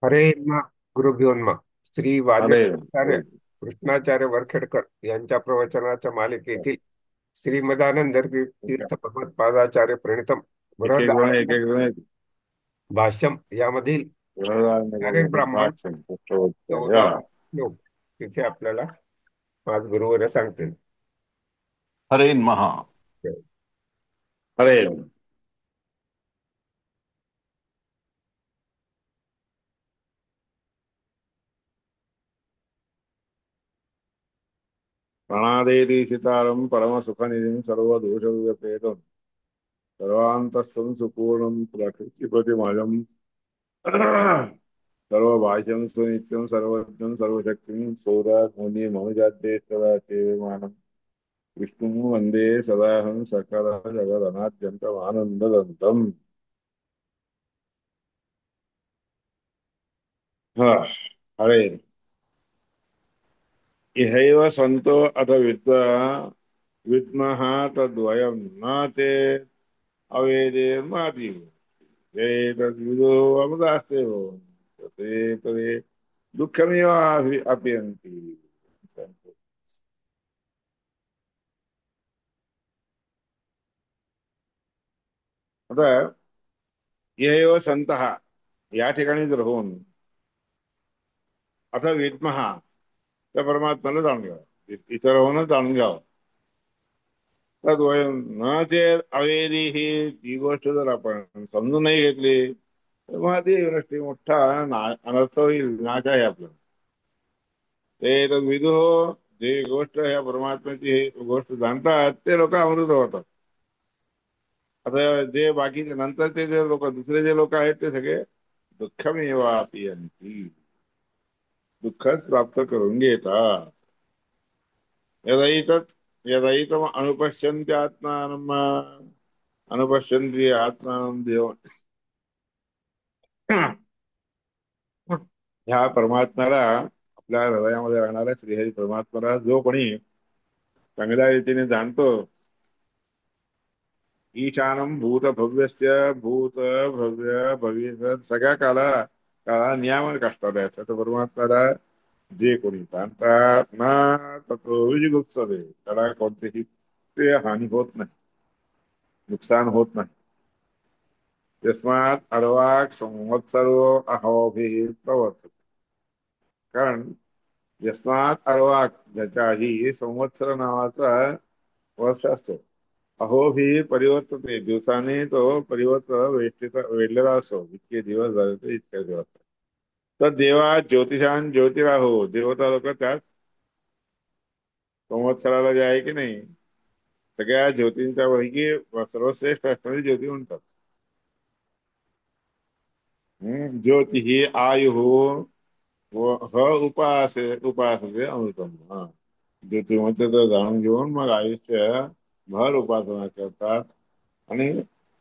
हरे नमः. गुरुभ्यो नमः. श्री अरे वादिराजाचार्य कृष्णाचार्य वरखेडकर यांच्या प्रवचनाच्या मालिकेतील श्रीमदानंद तीर्थ भगवत्पादाचार्य प्रणीतम एक एक जण बृहदारण्यक भाष्यम यामधील कार्य ब्राह्मण भाषण पुस्तक. 14वा श्लोक तिथे आपल्याला आज गुरुवर्य सांगतील. हरे महा. हरे प्रणेदीशितारं परमसुखनिधिं सर्वदोषव्यपेतम् सर्वान्तस्थं सुपूर्णं प्रकृतिप्रतिमलं सर्वभाष्यं सुनित्यं सर्वज्ञं सर्वशक्तिं सौरात्मनि मम जात्येश्वरा सेवमानं विष्णुं वन्दे सदाहं सकलजगदनाद्यन्तमानन्ददन्तम्. हा. हरे. इहैव सन्तो अथ विद्वा विद्मः तद्वयं न चेत् अवेदेर्मादीव एतद्विदो अमदास्तेव तते तदे दुःखमेव अपयन्ति. आता इहैव संतः या ठिकाणी जर होऊन आता विद्मः त्या परमात्म्याला जाणून घ्यावं, इतर होऊन जाणून घ्यावं. तद्वयं न चेत् अवेदी ही जी गोष्ट जर आपण समजून नाही घेतली तेव्हा ती नसते मोठा अनर्थ होईल, विनाश आहे आपला. ते तर विदु जे गोष्ट ह्या परमात्म्याची हे गोष्ट जाणतात ते लोक अमृत होतात. आता जे बाकीचे नंतरचे जे लोक दुसरे जे लोक आहेत ते सगळे दुःखमेव आपयंती, दुःखच प्राप्त करून घेतात. यदैतत् यदैतम अनुपश्यन्ति आत्मानम् अनुपश्यन्ति आत्मानं देव. ह्या परमात्म्याला, आपल्या हृदयामध्ये राहणाऱ्या श्रीहरी परमात्म्याला जो कोणी चांगल्या रीतीने जाणतो, ईशानम भूत भव्यस्य भूत भव्य भविष्य सगळ्या काला नियामक असतात असं परमात्म्याला जे कोणी जाणतात ना ततो विजुगुप्सते, त्याला कोणतेही ते हानी होत नाही, नुकसान होत नाही. यस्मात् अर्वाक संवत्सरो अहोभिः प्रवर्तते. कारण यस्मात् अर्वाक ज्याच्या आधी संवत्सर नावाचा वर्ष असतो. अहोभी परिवर्तते, दिवसाने तो वेढलेला असो, इतके दिवस झाले तर इतके दिवस. तर देवा ज्योतिषान ज्योतिराहो, देवता लोक त्याच संवत्सराला जे आहे की नाही, सगळ्या ज्योतींच्या पैकी सर्वश्रेष्ठ असणारी ज्योती म्हणतात. ज्योती ही आयु ह उपासते अमृतम. हा, ज्योतिर्मय जाणून घेऊन मग आयुष्य भर उपासना करतात आणि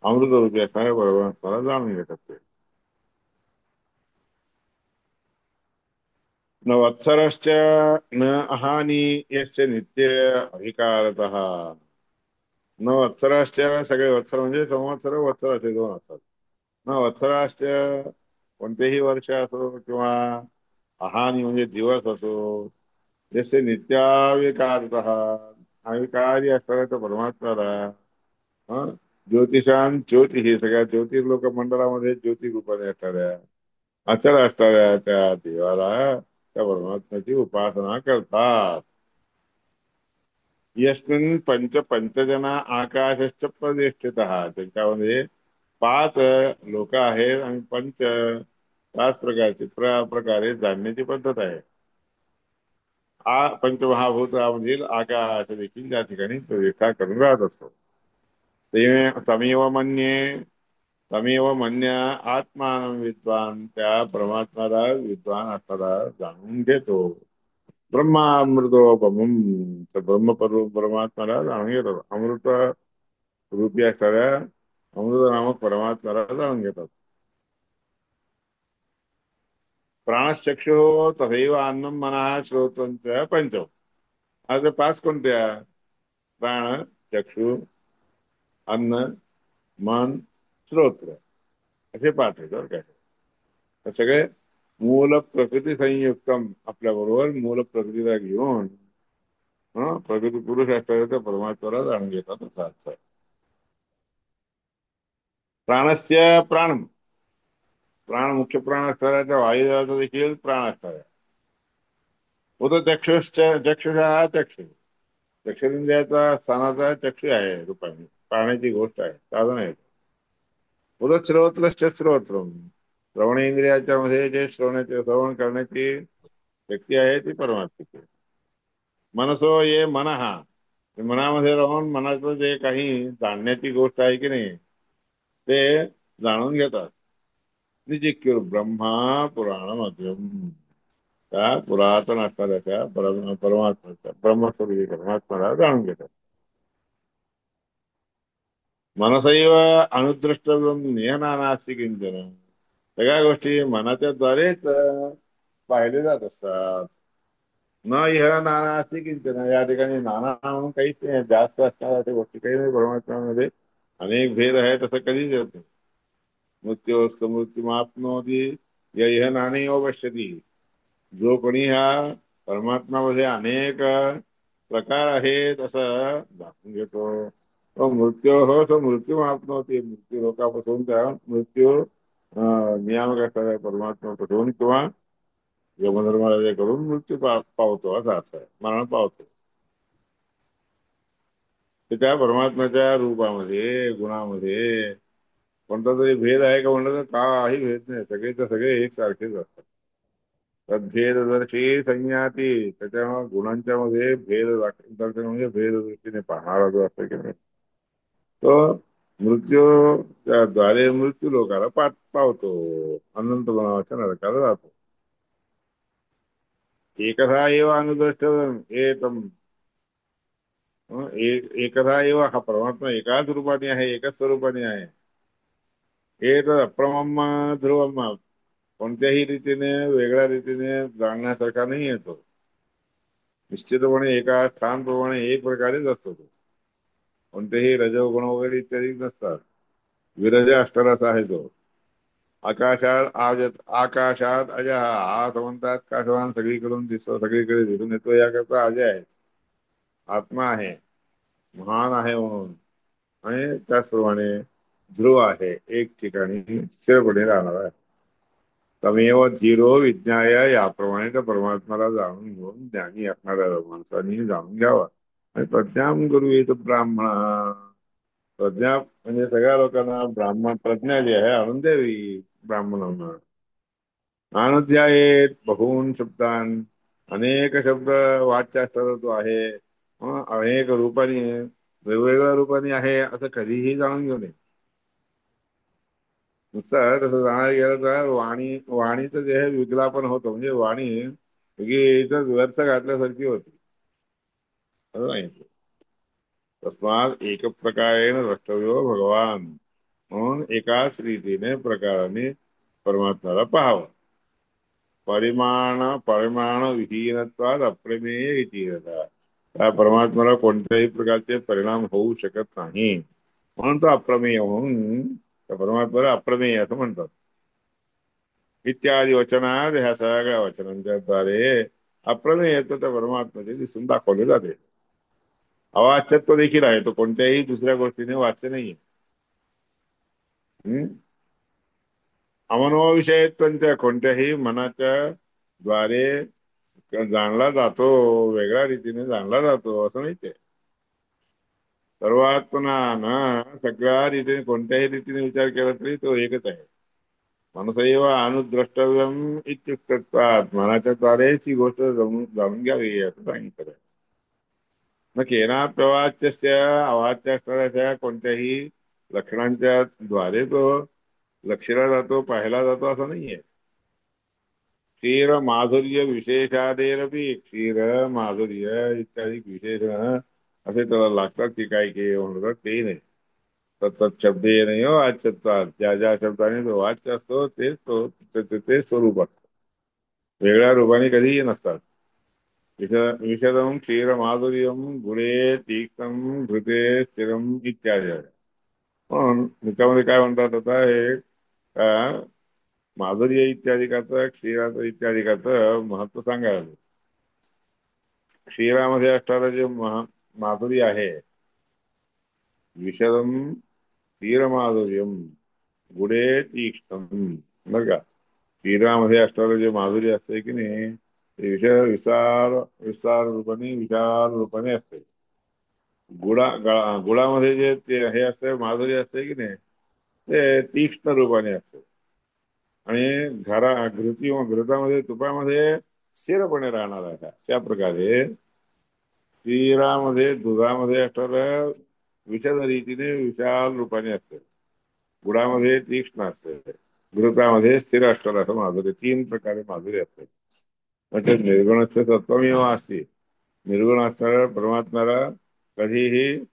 अमृतरूपी असणाऱ्या परमात्म्याला जाणून घेतात ते. न वत्सरश्च न अहानी यस्य नित्य अभिकारतः. न वत्सराश्च, सगळे वत्सर म्हणजे संवत्सर वत्सर असे दोन असतात. न वत्सराश्च कोणतेही वर्ष असो किंवा अहानी म्हणजे दिवस असो, जसे नित्याविकारतः अविकारी असणाऱ्या त्या परमात्म्याला, हं, ज्योतिषान ज्योती ही सगळ्या ज्योतिर्लोक मंडळामध्ये ज्योती रूपाने असणाऱ्या अचल असणाऱ्या त्या देवाला, त्या परमात्म्याची उपासना करतात. यस्मिन् पंच पंचजना आकाशश्च प्रतिष्ठितः, त्याच्यामध्ये पाच लोक आहेत आणि पाच प्रकारची प्रकारे जाणण्याची पद्धत आहे. पंचमहाभूतामधील आकाश देखील त्या ठिकाणी प्रतिष्ठा करून राहत असतो. ते तमेव मन्ये, तमेव मन्या आत्मान विद्वान, त्या परमात्म्याला विद्वान असताना जाणून घेतो. ब्रह्मामृतोपमम, तर परमात्म्याला जाणून घेतात. अमृत रूपी असणाऱ्या अमृत नामक परमात्म्याला जाणून घेतात. प्राणश्चक्षु तथैव अन्नम मनः श्रोत्रंच पंच. आता पाच कोणत्या? प्राण, चक्षु, अन्न, मन, श्रोत्र, असे पाच आहेत बरं काय. हे सगळे मूल प्रकृती संयुक्तम, आपल्या बरोबर मूल प्रकृतीला घेऊन प्रकृती पुरुष असतात त्या परमात्म्याला जाणून घेतात असा अर्थ आहे. प्राणस्य प्राण, प्राण मुख्य प्राण असणाऱ्या त्या वायुदेवाचा देखील प्राण असणार आहे. उत चक्षुश्च, चक्षुषा चक्षु, चक्षुरिंद्रियाचा स्थानाचा चक्षु आहे रूपाने, प्राण्याची गोष्ट आहे, साधन आहे. उदत श्रोत्रश्च श्रोत्रम, श्रवणेंद्रियाच्या मध्ये जे श्रवणाचे श्रवण करण्याची शक्ती आहे ती परमात्म्याची. मनसो ये मन हा, मनामध्ये राहून मनाचं जे काही जाणण्याची गोष्ट आहे की नाही ते जाणून घेतात. निजिक्युर ब्रह्मा पुराण मध्यम, त्या पुरातन असणाऱ्या त्या परमात्म्याच्या ब्रह्मस्वरूपी परमात्म्याला जाणून घेतात. मनसैव अनुद्रष्टव्यम नियनानास्ति किंचन, सगळ्या गोष्टी मनाच्या द्वारेच पाहिले जात असतात. न इह नाना असते किंचन, या ठिकाणी नाना म्हणून काहीच नाही, जास्त असणाऱ्या त्या गोष्टी काही नाही परमात्म्यामध्ये. अनेक भेद आहे तसं कधीच येत नाही. मृत्यूस्तु मृत्यूमाप्नोती य इह नानेव पश्यती, जो कोणी ह्या परमात्म्यामध्ये अनेक प्रकार आहेत असं दाखवून घेतो तो मृत्यू हो, तो मृत्यू आपणवते, मृत्यू लोकापासून त्या मृत्यू नियामक असणाऱ्या परमात्म्यापासून किंवा यमधर्माला करून मृत्यू पावतो असा अर्थ आहे, मरण पावतो. तर त्या परमात्म्याच्या रूपामध्ये गुणामध्ये कोणता तरी भेद आहे का म्हणलं तर काही भेद नाही, सगळेच्या सगळे एकसारखेच असतात. तद्भेददर्शी संज्ञाती, त्याच्या गुणांच्या मध्ये भेद दर्शन म्हणजे भेद दृष्टीने पाहणारा जो असतो की नाही तो मृत्यू द्वारे मृत्यू लोकाला पावतो, अनंत गुणाच्या नरकाला जातो. एकथा एव अनुदृष्ट एतम, एकथा एव हा परमात्मा एकाच रूपाने आहे, एकाच स्वरूपाने आहे. एक अप्रमम ध्रुवम, कोणत्याही रीतीने वेगळ्या रीतीने जाणण्यासारखा नाही येतो. निश्चितपणे एका स्थानप्रमाणे एक प्रकारेच असतो तो, कोणतेही रजोगुण वगैरे इत्यादी नसतात. विरज अष्टरस आहे तो. आकाशात आज, आकाशात अजय, हा असं म्हणतात काशवान सगळीकडून दिसतो, सगळीकडे दिसून येतो याकरता अजय आहे, आत्मा आहे, महान आहे म्हणून. आणि त्याचप्रमाणे ध्रुव आहे, एक ठिकाणी स्थिरपणे राहणार आहे. तमेव धीरो विज्ञाय, याप्रमाणे त्या परमात्म्याला जाणून घेऊन ज्ञानी असणाऱ्या माणसांनी जाणून घ्यावा. आणि प्रज्ञाम गुरु येत ब्राह्मणा, प्रज्ञा म्हणजे सगळ्या लोकांना ब्राह्मण प्रज्ञा जी आहे आणून द्यावी ब्राह्मणांना. नानुध्यायेत बहून शब्दान, अनेक शब्द वाच्य तो आहे, अनेक रूपाने वेगवेगळ्या रूपाने आहे असं कधीही जाणून घेऊ नये. नुसतं तसं जाणायला गेलं तर वाणीचं जे आहे विकलापन होतं, म्हणजे वाणी इथं व्यर्थ घातल्यासारखी होती, असं नाही. तस्मात एक प्रकारेण द्रष्टव्यो भगवान, म्हणून एकाच रीतीने प्रकाराने परमात्म्याला पाहावं. परिमाण विहीनत्वात अप्रमेय इतीरता, त्या परमात्म्याला कोणत्याही प्रकारचे परिणाम होऊ शकत नाही म्हणून तो अप्रमेय, म्हणून त्या परमात्म्याला अप्रमेय असं म्हणतात. इत्यादी वचनात, ह्या सगळ्या वचनांच्या द्वारे अप्रमेयत्व त्या परमात्म्याचे दिसून दाखवले जाते. अवाच्यत्व देखील आहे, तो कोणत्याही दुसऱ्या गोष्टीने वाच्य नाहीये. हम्म अमनोविषयत्वांच्या, कोणत्याही मनाच्या द्वारे जाणला जातो, वेगळ्या रीतीने जाणला जातो असं नाही. ते सर्वात्मना ना, सगळ्या रीतीने कोणत्याही रीतीने विचार केला तरी तो एकच आहे. मनसैव अनुद्रष्टव्यम इत्युक्तत्वात, मनाच्या द्वारेच ही गोष्ट जाणून घ्यावी असं सांगितलं. न केनाप्यवाच्यस्य, अवाच्य असणाऱ्या कोणत्याही लक्षणांच्या द्वारे तो लक्षला जातो, पाहिला जातो असं नाहीये. क्षीर माधुर्य विशेषादेरपी, क्षीर माधुर्य इत्यादी विशेषण असे त्याला लागतात की काय की म्हणतात ते नाही. तत्त शब्दे नाही हो वाच्यत्वात, ज्या ज्या शब्दाने तो वाच्य असतो तेच तो ते स्वरूप असतं, वेगळ्या रूपाने कधीही नसतात. विशदम क्षीर माधुर्यम गुळे तीक्ष्णम घृते स्थिरम इत्यादी आहे. पण त्याच्यामध्ये काय म्हणतात आता हे माधुर्य इत्यादिकाचं क्षीराचं इत्यादिकाचं महत्व सांगायला. क्षीरामध्ये असणारं जे माधुर्य आहे, विषदम क्षीरमाधुर्यम गुडे तीक्ष्णम, बरं का. क्षीरामध्ये असणारं जे माधुर्य असते की नाही, ते विशाल विस्तार रूपाने विशाल रूपाने असते. गुळामध्ये जे ते हे असते माधुर्य असते की नाही, ते तीक्ष्ण रूपाने असते. आणि घृती घृतामध्ये तुपामध्ये स्थिरपणे राहणार आहे. त्या प्रकारे क्षीरामध्ये दुधामध्ये असणारं विषद रीतीने विशाल रूपाने असते. गुडामध्ये तीक्ष्ण असते, घृतामध्ये स्थिर असणार असं माधुर्य. तीन प्रकारे माधुर्य असते. म्हणजे निर्गुणस्य तत्वमेव असते. निर्गुण असणारा परमात्म्याला कधीही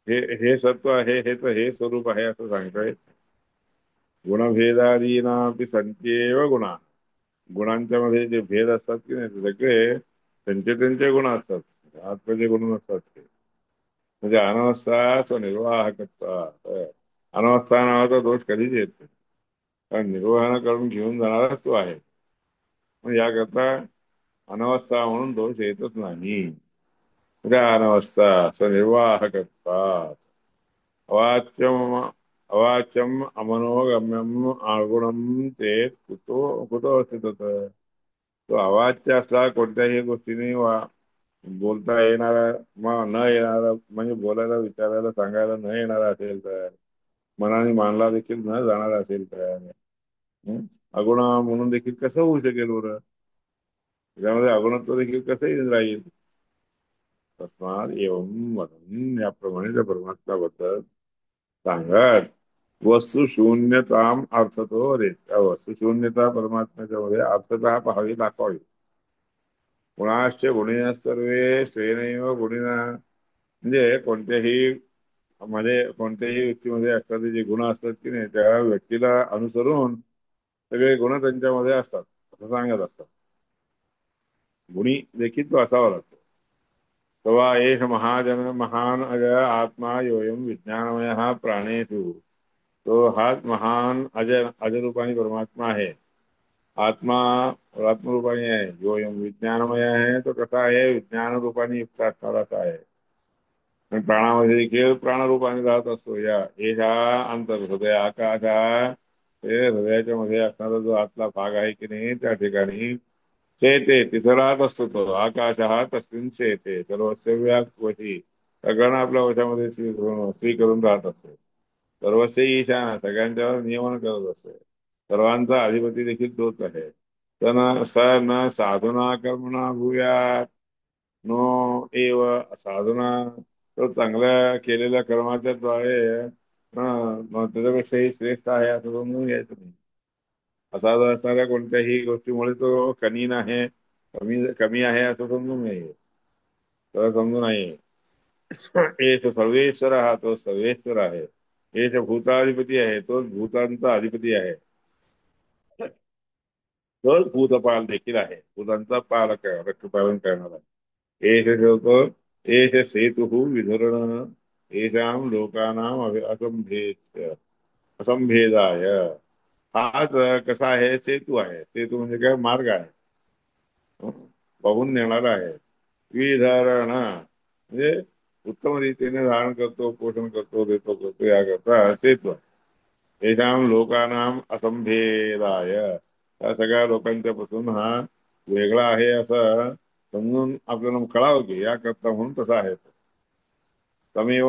हे हे सत्व आहे, हे तर हे स्वरूप आहे असं सांगता येत नाही. गुणभेदादीनापि संत्येव गुणा. गुणांच्या मध्ये जे भेद असतात की नाही, ते सगळे त्यांचे त्यांचे गुण असतात, आत्म्याचे गुण नसतात ते. म्हणजे अनवस्थाचा निर्वाह करतात. अनवस्था नावाचा दोष कधीच येत नाही, कारण निर्वहन करून घेऊन जाणारच तो आहे. मग याकरता अनवस्था म्हणून दोष येतच नाही. म्हणजे अनवस्था निर्वाह करतात. अवाच्यम अवाच्यम अमनोगम्यम अवगुणम चेत कुतो कुतो अस्ति तत्. तो अवाच्य असला, कोणत्याही गोष्टीने बोलता येणारा, मग न येणारा, म्हणजे बोलायला विचारायला सांगायला न येणारा असेल तर, मनाने मानला देखील न जाणार असेल तर, हं? अगुण म्हणून देखील कसं होऊ शकेल बरं? त्याच्यामध्ये अगुणत्व देखील कसं येऊन राहील? तस्मात एवं वदन, याप्रमाणे त्या परमात्म्याबद्दल सांगत वस्तू शून्यताम अर्थतो रे. त्या वस्तू शून्यता परमात्म्याच्या मध्ये अर्थता पाहावी, दाखवावी. गुणाश्च गुणिन सर्वे स्वेनैव गुणिना. म्हणजे कोणत्याही व्यक्तीमध्ये असणारे जे गुण असतात की नाही, त्या व्यक्तीला अनुसरून सगळे गुण त्यांच्यामध्ये असतात असं सांगत असतात. गुणी देखील तो असावा लागतो. तेव्हा एष महाजन महान अज आत्मा योयम विज्ञानमय प्राणेषु. तो हाच महान अजरूपाणी परमात्मा आहे. आत्मा आत्मरूपाणी आहे. योयम विज्ञानमय आहे, तो कसा आहे? विज्ञान रूपाने युक्त असणारा असा आहे. आणि प्राणामध्ये देखील प्राणरूपाने राहत असतो. या एषा अंतर्हृदय आकाश हा, ते हृदयाच्या मध्ये असणारा जो आतला भाग आहे की नाही, त्या ठिकाणी शेते तिथं राहत असतो तो. आकाश हा तस्मिन शेते सर्वस्व वशी. सगळ्यांना आपल्या वशामध्ये स्वीकारून राहत असतो. सर्वस्व ईशान, सगळ्यांच्यावर नियमन करत असतो. सर्वांचा अधिपती देखील तोच आहे. स न साधना कर्मणा भूयात नो एव साधना. तो चांगल्या केलेल्या कर्माच्या द्वारे मग त्याच्यापेक्षाही श्रेष्ठ आहे असं समजून घ्यायचं नाही. असाधं असणाऱ्या कोणत्याही गोष्टीमुळे तो कनीन आहे, कमी कमी आहे असं समजून नाही. तर समजून नाही. एस सर्वेश्वर हा, तो सर्वेश्वर आहे. एस भूताधिपती आहे, तोच भूतांचा अधिपती आहे. तोच भूतपाल देखील आहे, भूतांचा पालक रक्षपालन करणारा. एष ठेवतो, एष सेतु विधुरण येषाम लोकानाम असंभेदाय. हाच कसा आहे? सेतू आहे. सेतू म्हणजे काय? मार्ग आहे. वाहून नेणारा आहे. विधरण म्हणजे उत्तम रीतीने धारण करतो, पोषण करतो, देतो करतो, याकरता सेतू आहे. येषाम लोकानाम असंभेदाय. त्या सगळ्या लोकांच्या पासून हा वेगळा आहे असं समजून आपल्याला कळावं की याकरता म्हणून तसा आहे. तमेव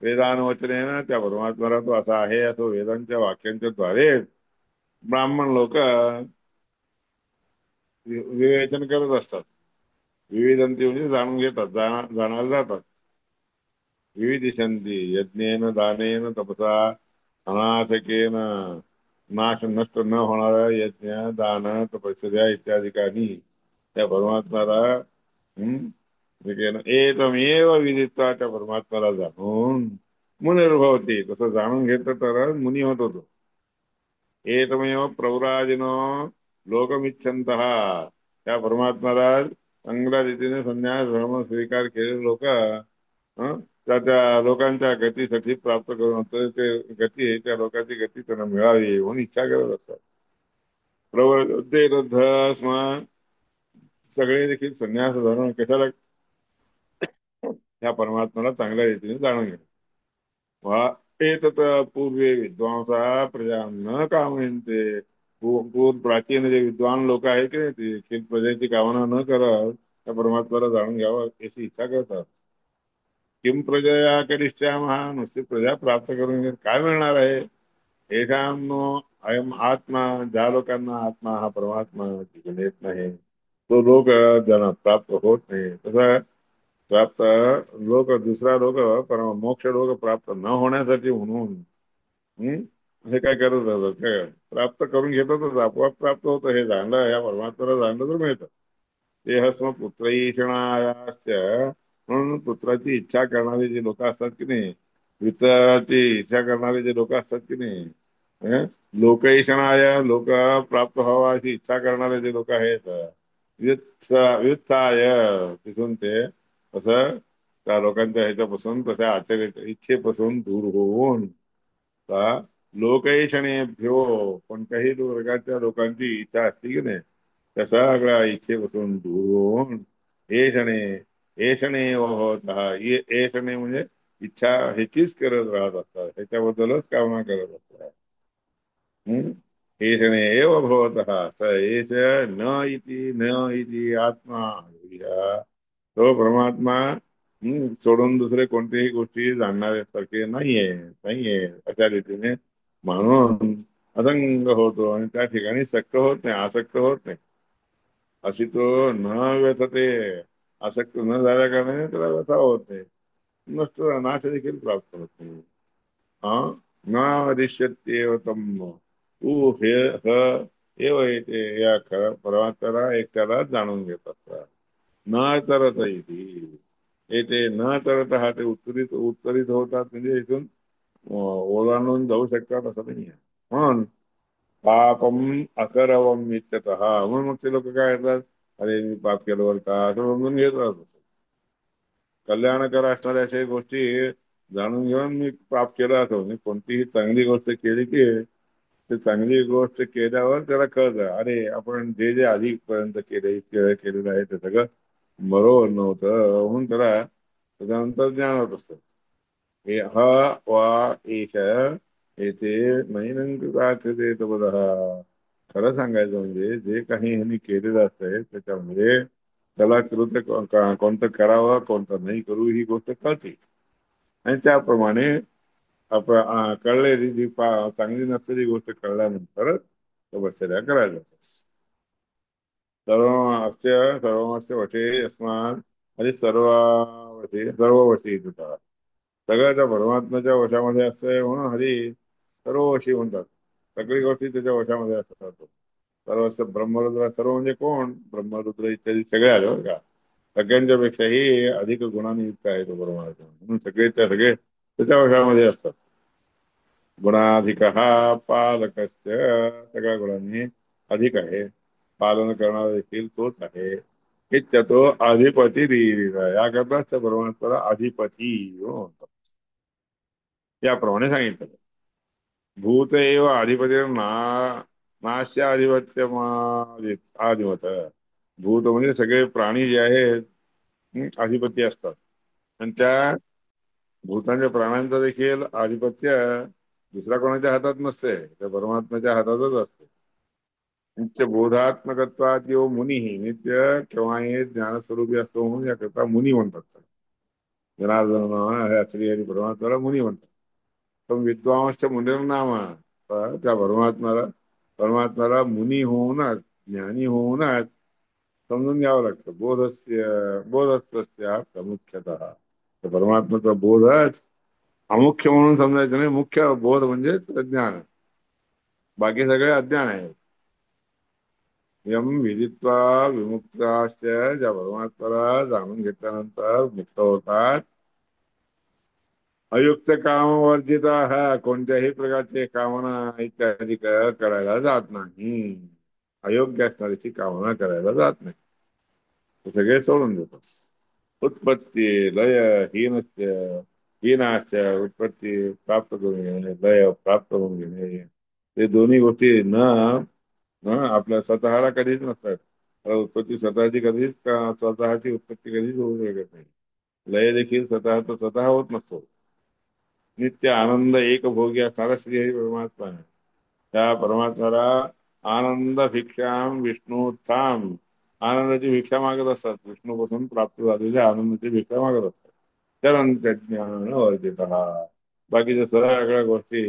वेदानुवचनेन, त्या परमात्म्याला तो असा आहे असं वेदांच्या वाक्यांच्या द्वारे ब्राह्मण लोक विवेचन करत असतात. विविधंती म्हणजे जाणून घेतात, जाणायला जातात. विविधिशंती यज्ञेन दानेन तपसा अनाशकेन. नष्ट न होणाऱ्या यज्ञ, दान, तपश्चर्या इत्यादिकांनी त्या परमात्म्याला एकमेव विदित्वा, त्या परमात्म्याला जाणून मुनिर्भवती. तसं जाणून घेतलं तर मुनी होत होतो. एकमेव प्रव्राजिनो लोकमिच्छंत. त्या परमात्म्याला चांगल्या रीतीने संन्यास धर्म स्वीकार केलेले लोक त्या त्या लोकांच्या गतीसाठी प्राप्त करून तर ते गती आहे त्या लोकांची गती त्यांना मिळावी म्हणून इच्छा करत असतात. प्रवृत्ते स्म सगळे देखील संन्यास धरून कशाला या परमात्म्याला चांगल्या रीतीने जाणून घेतात. वा एतत् पूर्वे विद्वांसा प्रजा न कामयन्ते. पूर्व प्राचीन जे विद्वान लोक आहेत की नाही ते प्रजेची कामना न करत त्या परमात्म्याला जाणून घ्यावं अशी इच्छा करतात. किम प्रजया करिष्यामः नुसती प्रजा प्राप्त करून काय मिळणार आहे. येषां नो अयम आत्मा ज्या लोकांना आत्मा हा परमात्मा तिकडे येत नाही तो लोक ज्यांना प्राप्त होत नाही तसं प्राप्त लोक दुसरा लोक परम मोक्ष लोक प्राप्त न होण्यासाठी म्हणून हे काय करत असतात काय प्राप्त करून घेतातच आपोआप प्राप्त होतं हे जाणलं या परमात्म्याला जाणलं तर मिळतं. देहस्म पुत्रैषणायाश्च म्हणून पुत्राची इच्छा करणारे जे लोक असतात की नाही वित्ताची इच्छा करणारे जे लोक असतात की नाही हं? लोकैषणाय लोक प्राप्त व्हावा अशी इच्छा करणारे जे लोक आहेत व्युत्थाय तिथून ते असं त्या लोकांच्या ह्याच्यापासून तशा आचार्य इच्छेपासून दूर होऊन का लोकैषणेभ्यो कोणत्याही वर्गाच्या लोकांची इच्छा असते की नाही त्या सगळ्या इच्छेपासून दूर होऊन एषणे एषणे होत एषणे म्हणजे इच्छा ह्याचीच करत राहत असतात ह्याच्याबद्दलच कामना करत असतात. हम्म? एषणे एव भवतः स एष न इति न इति आत्मा तो परमात्मा सोडून दुसरे कोणत्याही गोष्टी जाणणाऱ्यासारखे नाहीये नाहीये अशा रीतीने म्हणून असंग होतो आणि त्या ठिकाणी सक्त होत नाही आसक्त होत नाही. अशी तो न व्यथते आसक्त न झाल्या कारणाने त्याला व्यथा होत नाही नसत नाश देखील प्राप्त होत नाही. हा न अधिष्यत्येव तम तू हे ह एव येते या परमात्म्याला एकट्याला जाणून घेत असतात. न तरत इति येते न तरत हा ते उत्तरित उत्तरित होतात म्हणजे इथून ओलांडून जाऊ शकतात असं नाही आहे. म्हणून पापम अकरवम इत्यतः म्हणून मग ते लोक काय करतात अरे मी पाप केलं बरं का असं समजून घेत राहत कल्याणकर असणाऱ्या अशा गोष्टी जाणून घेऊन मी पाप केला असो मी कोणतीही चांगली गोष्ट केली की ते चांगली गोष्ट केल्यावर त्याला कळतं अरे आपण जे जे आधीपर्यंत केले इतके वेळ केलेलं आहे ते सगळं बरोबर नव्हतं म्हणून त्याला त्याच्यानंतर ज्ञान होत असतं. हे ह वा ईश येथे नैनंकृताकृते तपदः खरं सांगायचं म्हणजे जे काही ह्यांनी केलेलं असतंय त्याच्यामध्ये त्याला कृत्य कोणतं करावं कोणतं नाही करू ही गोष्ट कळते आणि त्याप्रमाणे कळलेली जी चांगली नसलेली गोष्ट कळल्यानंतर तपश्चर्या करायला सर्वस्य सर्वस्य वशे अस्मान् म्हणजे सर्व वशी होता सगळ्या त्या परमात्म्याच्या वशामध्ये असतंय म्हणून हरी सर्व वशी म्हणतात सगळी गोष्टी त्याच्या वशामध्ये असतात सर्वस्व ब्रह्मरुद्र सर्व म्हणजे कोण ब्रह्मरुद्र इत्यादी सगळे आले बरं का सगळ्यांच्या पेक्षाही अधिक गुणांनी युक्त आहे तो परमात्मा म्हणून सगळे त्या सगळे त्याच्या वशामध्ये असतात. गुणाधिक हा पालकश्च सगळ्या गुणांनी अधिक आहे पालन करणारा देखील तोच आहे इत्यतो अधिपती याकरताच त्या परमात्म्याला अधिपती म्हणतात याप्रमाणे सांगितलं. भूत एव अधिपती नाश्य आधिपत्य आधिपत भूत म्हणजे सगळे प्राणी जे आहेत अधिपती असतात आणि त्या भूतांच्या प्राण्यांचं देखील आधिपत्य दुसऱ्या कोणाच्या हातात नसते त्या परमात्म्याच्या हातातच असते. नित्य बोधात्मकत्वात यो मुनी नित्य केव्हाही ज्ञानस्वरूपी असतो म्हणून याकरता मुनी म्हणतात. जनार्दन श्री परमात्म्याला मुनी म्हणतात. पण विद्वांसच्या मुनिर्नाम त्या परमात्म्याला मुनी होऊनच ज्ञानी होऊनच समजून घ्यावं लागतं बोधस्य प्रामुख्यतः परमात्म्याचा बोधच अमुख्य म्हणून समजायचं नाही मुख्य बोध म्हणजे ज्ञान बाकी सगळे अज्ञान आहे. यम विदित्वा विमुक्ताश्च ज्या परमात्म्याला जाणून घेतल्यानंतर मुक्त होतात अयुक्त कामवर्जित हा कोणत्याही प्रकारचे कामना इत्यादी करायला जात नाही अयोग्य असणाऱ्याची कामना करायला जात नाही ते सगळे सोडून देतात. उत्पत्ती लय हीनस्य विनाश उत्पत्ती प्राप्त करून घेणे, लय प्राप्त करून घेणे, ते दोन्ही गोष्टी न आपल्या स्वतःला कधीच नसतात. उत्पत्ती स्वतःची कधीच स्वतःची उत्पत्ती कधीच होऊ शकत नाही. लय देखील स्वतः स्वतः होत नसतो. नित्य आनंद एक भोगी असणारा श्री हरी परमात्मा आहे. त्या परमात्म्याला आनंद भिक्षाम विष्णू थांब, आनंदाची भिक्षा मागत असतात. विष्णूपासून प्राप्त झालेल्या आनंदाची भिक्षा मागत असतात. तरंत ज्ञान वर्जित, बाकीच्या सगळ्या गोष्टी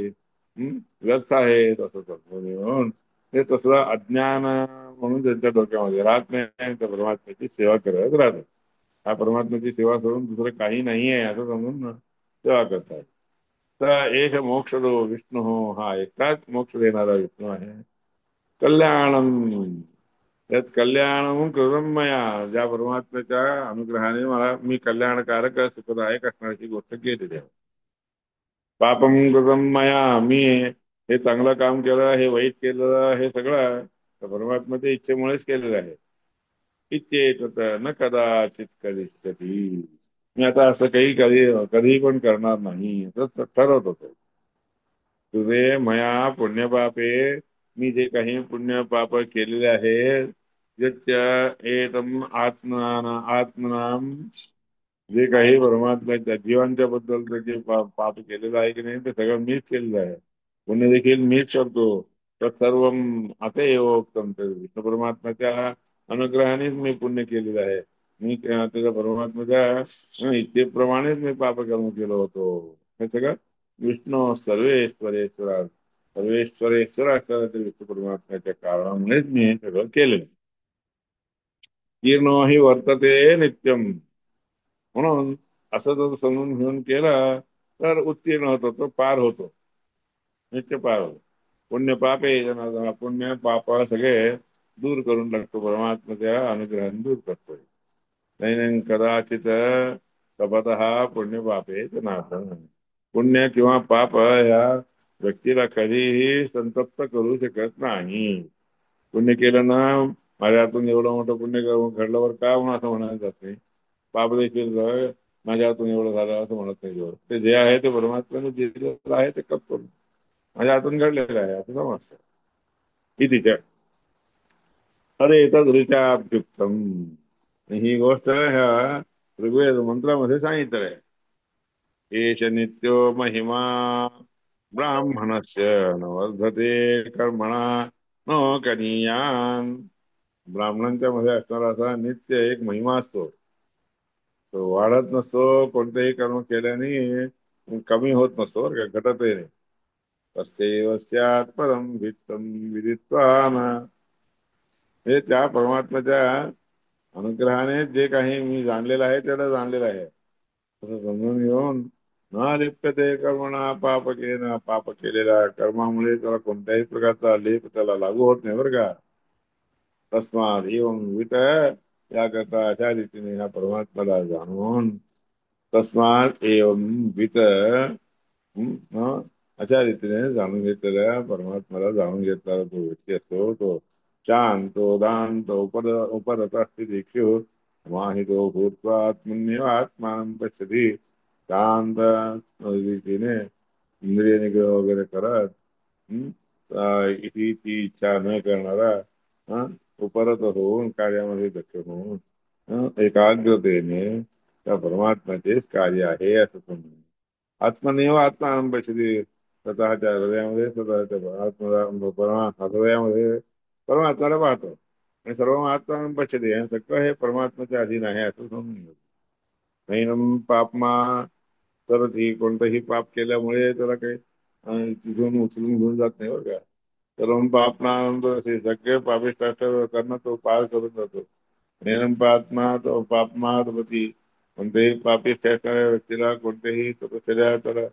व्यर्थ आहेत असं करतो म्हणून ते तसलं अज्ञान म्हणून त्यांच्या डोक्यामध्ये राहत नाही आणि त्या परमात्म्याची सेवा करत राहतात. हा परमात्म्याची सेवा सोडून दुसरं काही नाही आहे असं समजून सेवा करतात. तर एक मोक्ष दो विष्णू हो, हा एकटाच मोक्ष देणारा विष्णू आहे. कल्याणम, त्यात कल्याणम कृतम मया, ज्या परमात्म्याच्या अनुग्रहाने मला मी कल्याणकारक सुखदायक असण्याची गोष्ट केलेली आहे. पापम कृतम मया, मी हे चांगलं काम केलं, हे वाईट केलं, हे सगळं त्या परमात्म्याच्या इच्छेमुळेच केलेलं आहे. इच्छेत न कदाचित करिष्यती, मी आता असं कधी कधी पण करणार नाही असं ठरवत होतो. तुझे मया पुण्यपापे, मी जे काही पुण्य पाप केलेले आहेत, यच्च एतम आत्मनाम, जे काही परमात्म्याच्या जीवांच्या बद्दलचं जे पाप केलेलं आहे की नाही ते सगळं मीच केलेलं आहे. पुण्य देखील मीच करतो. तर सर्व आता उत्तम, तर विष्णू परमात्म्याच्या अनुग्रहानेच मी पुण्य केलेलं आहे. मी त्याच्या परमात्म्याच्या इच्छेप्रमाणेच मी पापकर्म केलं होतो. हे सगळं विष्णू सर्वेश्वरेश्वर, सर्वेश्वरेश्वर असणाऱ्या त्या विष्णू परमात्म्याच्या कारणामुळेच मी हे सगळं केलेलं. कीर्णो हि वर्तते नित्यम, म्हणून असं जर समजून घेऊन केला तर उत्तीर्ण होतो, तो पार होतो, नित्य पार होतो. पुण्य पाप आहे जनार्दन, पुण्य पाप सगळे दूर करून टाकतो परमात्म्याच्या अनुग्रहाने, दूर करतो. नैनं कदाचित तपत पुण्य पापे जनार्दन, पुण्य किंवा पाप या व्यक्तीला कधीही संतप्त करू शकत नाही. पुण्य केलं ना, माझ्या हातून एवढं मोठं पुण्य घडल्यावर का म्हणून असं म्हणायला जात नाही. पाप देखील माझ्या हातून एवढं झालं असं म्हणत नाही जोर. ते जे आहे ते परमात्म्याने दिलेलं आहे ते करतो, माझ्या हातून घडलेलं आहे असं समजतं. कितीच्या अरे येतात ऋचाभ्युक्तम, ही गोष्ट ह्या ऋग्वेद मंत्रामध्ये सांगितलं आहे. एष नित्यो महिमा ब्राह्मणस्य न वर्धते कर्मणा न कनीयान, ब्राह्मणांच्या मध्ये असणारा असा नित्य एक महिमा असतो. तो वाढत नसतो, कोणतेही कर्म केल्याने कमी होत नसतो बरं का, घटतही नाही. तस्यैव स्यात् परम वित्तम विदित्वा न, हे त्या परमात्म्याच्या अनुग्रहाने जे काही मी जाणलेलं आहे त्याला जाणलेलं आहे असं समजून घेऊन, न लिप्यते कर्मणा पाप केलेला, पाप केलेल्या कर्मामुळे त्याला कोणत्याही प्रकारचा लेप त्याला लागू होत नाही बरं का. तस्मात एवं वित, याकरता अशा रीतीने ह्या परमात्म्याला जाणून, तस्मात एवं वित, अशा रीतीने जाणून घेतलेल्या परमात्म्याला जाणून घेतलेला जो व्यक्ती असतो तो शांतो दांत उपरत असते देखील माहितो भूत्वा आत्मन्य आत्मान पश्यती, शांत रीतीने इंद्रिय निग्रह वगैरे करत, ही ती इच्छा न करणारा, उपरत होऊन कार्यामध्ये दक्ष होऊन, एकाग्रतेने त्या परमात्म्याचेच कार्य आहे असं समजून आत्मनिव आत्मानं पश्यती, स्वतःच्या हृदयामध्ये स्वतःच्या हृदयामध्ये परमात्म्याला पाहतो आणि सर्व आत्मानं पश्यती, आणि सगळं हे परमात्म्याच्या अधीन आहे असं समजून घेतो. नैनम पापमा, तर ती कोणतंही पाप केल्यामुळे त्याला काही तिथून उचलून घेऊन जात नाही बरं का. तर मग पापनानंद असे सगळे पापिष्ट करणं तो पार करून जातो. नैनम पापमा तो पापमापती, कोणत्याही पापिष्ट असणाऱ्या व्यक्तीला कोणत्याही तपश्चर्या त्याला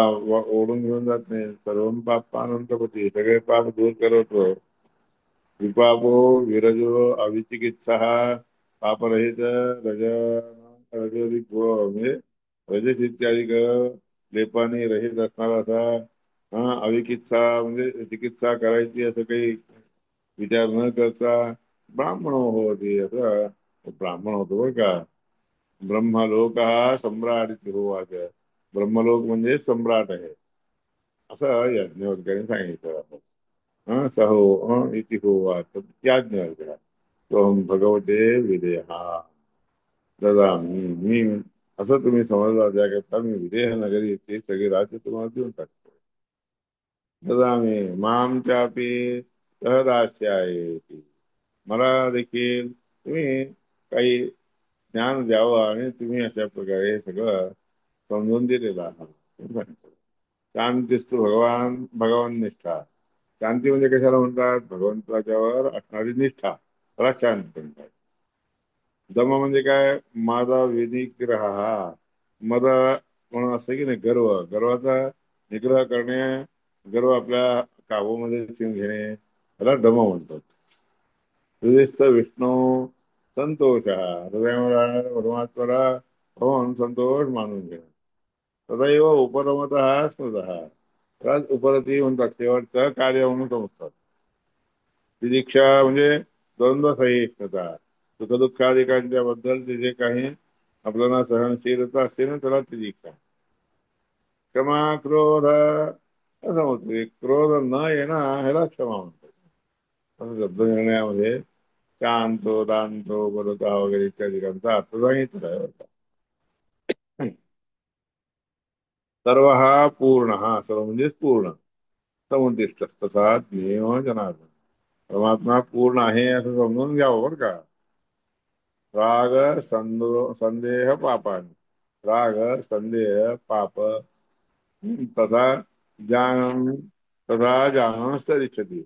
ओढून घेऊन जात नाही. सर्व पापानंतपती, सगळे पाप दूर करतो. विपापो विरजो अविचिकित्सा, पापरहित रज रजोदिक म्हणजे रजत इत्यादी लेपाने रहित असणारा असा, अविकित्सा म्हणजे चिकित्सा करायची असं काही विचार न करता ब्राह्मण होती, असं ब्राह्मण होतो बरं का. ब्रह्मलोक सम्राट होवाच, ब्रह्मलोक म्हणजे सम्राट आहे असं याज्ञवल्क्याने सांगितलं. सहो इति होवाच याज्ञवल्क्य त्वं भगवते विदेहा ददामि मी असं तुम्ही समजला त्याकरता मी विदेह नगरीचे सगळे राज्य तुम्हाला देऊन टाकतो. ददामि माम चापी सहदास्याय मला देखील तुम्ही काही ज्ञान द्यावं आणि तुम्ही अशा प्रकारे सगळं समजून दिलेलं आहात असं सांगितलं. शांतीस्तु भगवान निष्ठा. शांती म्हणजे कशाला म्हणतात? भगवंताच्यावर असणारी निष्ठा त्याला शांती म्हणतात. दम म्हणजे काय? माझा विनिग्रह हा मद म्हणून असतं की नाही, गर्वाचा निग्रह करणे, गर्व आपल्या काबूमध्ये ठेवून घेणे त्याला दम म्हणतात. हृदयस्थ विष्णू संतोष हृदयामध्ये राहणाऱ्या परमात्म्याला पाहून संतोष मानून घेणे. तदैव उपरमत स्मृत त्यालाच उपरती म्हणतात, शेवटचं कार्य म्हणून समजतात. तितिक्षा म्हणजे द्वंद्व सहिष्णुता, सुखदुःखादिकांच्या बद्दलचे जे काही आपल्याला सहनशीलता असते ना त्याला तितिक्षा. क्षमा क्रोध असं म्हणते, क्रोध न येणं ह्याला क्षमा म्हणतात. असं शब्द निर्णयामध्ये शांतो दांतो बलता वगैरे इत्यादिकांचा अर्थ सांगितलेला आहे बरं का. सर्व हा पूर्ण, हा सर्व म्हणजेच पूर्ण. समुद्दिष्ट तसा ज्ञेय जनार्दन, परमात्मा पूर्ण आहे असं समजून घ्यावं बरं का. राग संदेह पापाने, राग संदेह पाप तथा ज्ञान तथा ज्ञानस्तरिच्छति.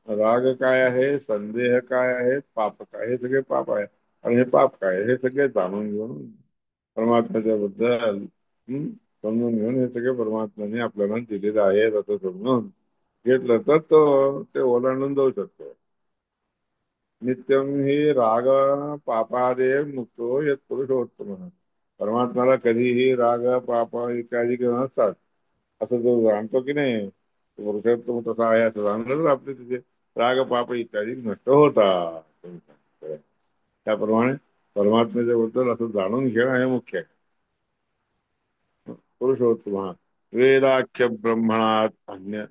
राग काय आहे, संदेह काय आहे, पाप काय, हे सगळे पाप आहे. आणि हे पाप काय, हे सगळे जाणून घेऊन परमात्म्याच्या बद्दल समजून घेऊन हे सगळे परमात्म्याने आपल्याला दिलेलं आहे असं समजून घेतलं तर तो ते ओलांडून जाऊ शकतो. नित्यम ही राग पापादे मुक्तो यत पुरुषोत्तम. परमात्म्याला कधीही राग पाप इत्यादी नसतात असं जो जाणतो की नाही, तो पुरुषोत्तम तसा आहे असं जाणलं तर आपले तिथे राग पाप इत्यादी नष्ट होतात. त्याप्रमाणे परमात्म्याच्या बद्दल असं जाणून घेणं हे मुख्य आहे. पुरुषोत्तम वेदाख्य ब्रह्मणात अन्य,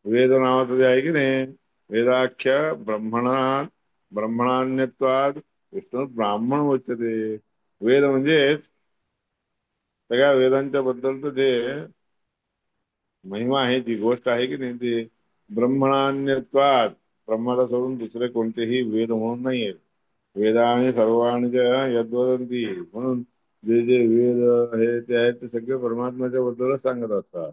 वेद नावाचं जे आहे की नाही, वेदाख्य ब्रह्मणात ब्रह्मणान्यत्वाद विष्णू ब्राह्मण उच्यते. वेद म्हणजेच सगळ्या वेदांच्या बद्दलचं जे महिमा आहे, जी गोष्ट आहे की नाही, ती ब्रह्मणान्यत्वाद, ब्रह्माला सोडून दुसरे कोणतेही वेद म्हणून नाहीये. वेदाने सर्वांनी यद्वदंती म्हणून जे जे वेद हे ते आहेत ते सगळे परमात्म्याच्या बद्दलच सांगत असतात.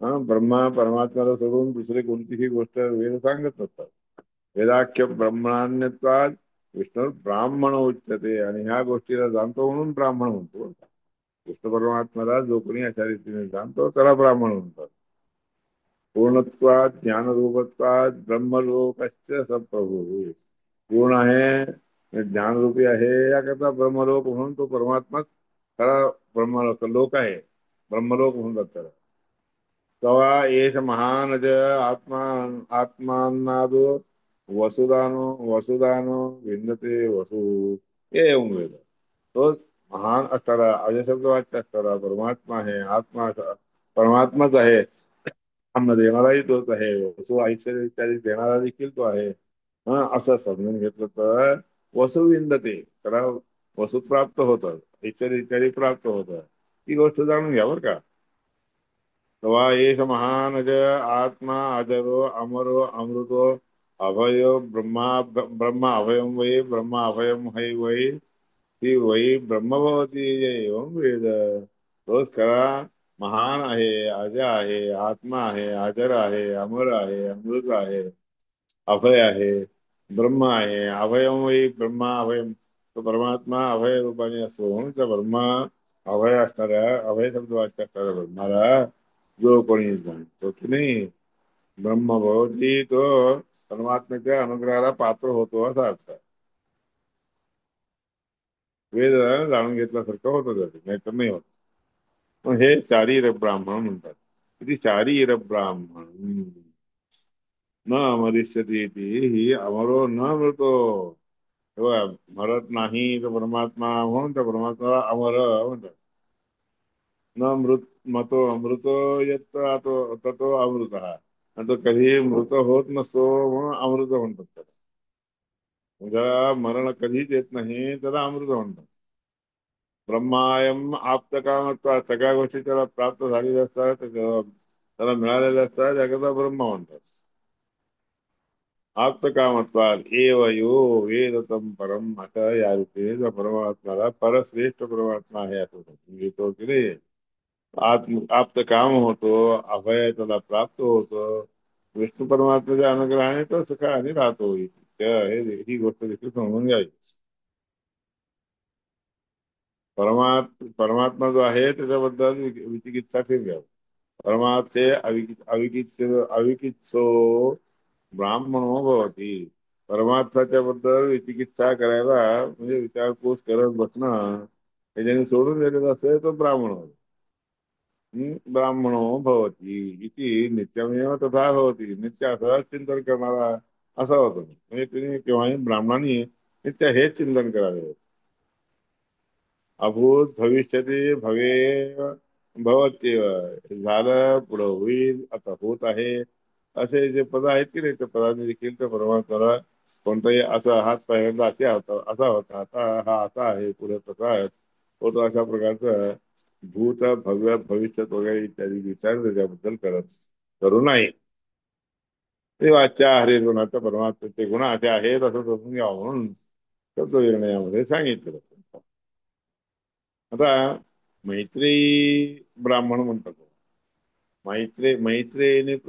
ब्रह्मा परमात्म्याला सोडून दुसरी कोणतीही गोष्ट वेद सांगत नसतात. वेदाख्य ब्रह्मणान्यत्वाद विष्णू ब्राह्मण उच्यते, आणि ह्या गोष्टीला जाणतो म्हणून ब्राह्मण म्हणतो. विष्णू परमात्म्याला जो कोणी अशा रीतीने जाणतो त्याला ब्राह्मण म्हणतात. पूर्णत्वाद ज्ञानरूपत्वाद ब्रह्मलोकश्च सप्रभू. पूर्ण आहे, ज्ञानरूपी आहे, याकरता ब्रह्मलोक म्हणून तो परमात्मा खरा ब्रह्मलोक लोक आहे, ब्रह्मलोक म्हणतात त्याला. तवा एष महानज आत्मा आत्मानादो वसुदानो विंदते वसु एवं वेद. तो महान असणारा अजशब्दवाच्य असणारा परमात्मा आहे, आत्मा परमात्माच आहे. अन्न देणाराही तोच आहे, वसु ऐश्वर्य इत्यादी देणारा देखील तो आहे. असं समजून घेतलं तर वसु विंदते, त्याला वसु प्राप्त होतं, ऐश्वर्य इत्यादी प्राप्त होतं. ही गोष्ट जाणून घ्या बरं का. तेव्हा एक महानज आत्मा अजरो अमरो अमृतो अभयो ब्रह्मा ब्रह्म अभयम वै ब्रह्म अभयम है वै ती वै ब्रह्म भवती एवं वेद. तोच खरा महान आहे, अज आहे, आत्मा आहे, अजर आहे, अमर आहे, अमृत आहे, अभय आहे, ब्रह्म आहे. अभयम वै ब्रह्मा अभयम, तो परमात्मा अभय रूपाने असतो म्हणून त्या ब्रह्मा अभय असणाऱ्या, अभय शब्द वाच्य असणाऱ्या ब्रह्माला जो कोणी जाणतो की नाही, ब्रह्मभवती, तो परमात्म्याच्या अनुग्रहाला पात्र होतो असा अर्थ आहे. वेद जाणून घेतल्यासारखं होतं त्याचं, नाहीतर नाही होत. मग हे शारीर ब्राह्मण म्हणतात. किती शारीर ब्राह्मण न अमरिष्यती ती ही अमरो न मृतो. तेव्हा मरत नाही तो परमात्मा म्हणून त्या परमात्म्याला अमर म्हणतात. न मृत मतो अमृतो यत ततो अमृत आणि तो कधी मृत होत नसतो म्हणून अमृत म्हणतात त्याला. ज्याला मरण कधीच येत नाही त्याला अमृत म्हणतात. ब्रह्मायम आप्तकामत्वात सगळ्या गोष्टी त्याला प्राप्त झालेल्या असतात, त्याला मिळालेल्या असतात, त्याकरता ब्रह्म म्हणतात. आप्तकामत्वात एव यो वेदतम परम आता या रीतीने जो परमात्म्याला परश्रेष्ठ परमात्मा आहे असं तो की नाही. आप्त काम होतो, अभय त्याला प्राप्त होतं. विष्णू परमात्म्याच्या अनुग्रहाने तो सुखाने राहतो. ही गोष्ट देखील समजून घ्यावी. परमात्मा जो आहे त्याच्याबद्दल विचिकित्सा ठेव घ्यावी. परमात्मे अविकित्सो ब्राह्मणो भवती. परमार्थाच्या बद्दल विचिकित्सा करायला म्हणजे विचारपूस करत बसणं हे ज्याने सोडून दिलेलं असेल तो ब्राह्मण होय. ब्राह्मणो भवती इति नित्यमेव तथा भवती. नित्य असं चिंतन करणारा असा होतो म्हणजे तुम्ही केव्हाही ब्राह्मणांनी नित्य हेच चिंतन करावे. अभूत भविष्यती भवे भवत्येव झालं पुढं होईल आता होत आहे असे जे पद आहेत की नाही त्या पदाने देखील त्या परमात्म्याला कोणताही असा हात पहिल्यांदा असे होता असा होता आता हा असा आहे पुढे तसा आहे होतो अशा प्रकारचं भूत भव्य भविष्यात वगैरे इत्यादी विचार त्याच्याबद्दल करू नाही. देवाच्या हरिगुणाच्या परमात्म्याचे गुण असे आहेत असं समजून घ्यावं म्हणून तत्वनिर्णयामध्ये सांगितलं. आता मैत्री ब्राह्मण म्हणतात. मैत्रेयीने